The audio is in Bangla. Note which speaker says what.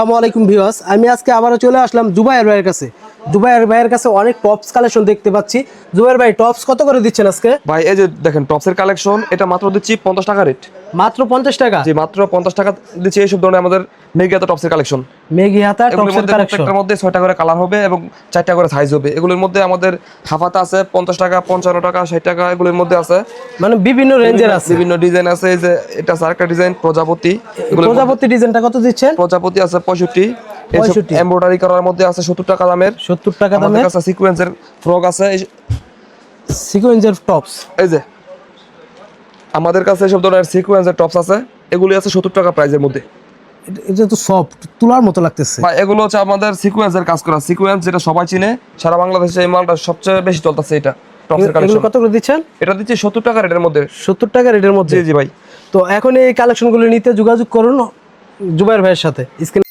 Speaker 1: আসসালামু আলাইকুম ভিউয়ার্স, আমি আজকে আবারও চলে আসলাম জুবায়ের ভাইয়ের কাছে। জুবায়ের ভাইয়ের কাছে অনেক টপস কালেকশন দেখতে পাচ্ছি। জুবায়ের ভাই, টপস কত করে দিচ্ছেন আজকে?
Speaker 2: ভাই এই যে দেখেন টপসের কালেকশন, এটা মাত্র দিচ্ছি 50 টাকা রেট।
Speaker 1: মাত্র 50 টাকা?
Speaker 2: জি, মাত্র 50 টাকা দিচ্ছি। এইসব ধরনের আমাদের মেগিয়াতে টপসের কালেকশন,
Speaker 1: মেগি হাতা টপসের কালেকশন।
Speaker 2: প্রত্যেকটার মধ্যে 6টা করে কালার হবে এবং 4টা করে সাইজ হবে। এগুলোর মধ্যে আমাদের হাফাতা আছে 50 টাকা, 55 টাকা, 60 টাকা, এগুলোর মধ্যে আছে।
Speaker 1: মানে বিভিন্ন রেঞ্জের আছে,
Speaker 2: বিভিন্ন ডিজাইন আছে। এই যে এটা আছে আরেকটা ডিজাইন প্রজাপতি।
Speaker 1: প্রজাপতি ডিজাইনটা কত দিচ্ছেন?
Speaker 2: প্রজাপতি আছে 65।
Speaker 1: 65
Speaker 2: এমব্রয়ডারি করার মধ্যে আছে 70 টাকা দামের।
Speaker 1: 70 টাকা
Speaker 2: আমাদের
Speaker 1: দামের
Speaker 2: কাছে সিকোয়েন্সের ফ্রক আছে।
Speaker 1: সিকোয়েন্সের টপস।
Speaker 2: এই যে আমাদের কাছে এসব ধরনের সিকোয়েন্সের টপস আছে, এগুলি আছে 70 টাকা প্রাইজের মধ্যে।
Speaker 1: এটা তো সফট, তুলার মতো লাগতেছে।
Speaker 2: ভাই এগুলো হচ্ছে আমাদের সিকোয়েন্সের কাজ করা সিকোয়েন্স, যেটা সবাই চিনে সারা বাংলাদেশে। এই মালটা সবচেয়ে বেশি চলতেছে এটা টপসের
Speaker 1: এগুলো
Speaker 2: কালেকশন।
Speaker 1: কত করে দিচ্ছেন?
Speaker 2: এটা দিচ্ছি 70 টাকা রেটের মধ্যে।
Speaker 1: 70 টাকা রেটের মধ্যে?
Speaker 2: জি জি ভাই।
Speaker 1: তো এখন এই কালেকশনগুলো নিতে যোগাযোগ করুন জুবায়ের ভাইয়ের সাথে। স্ক্রিন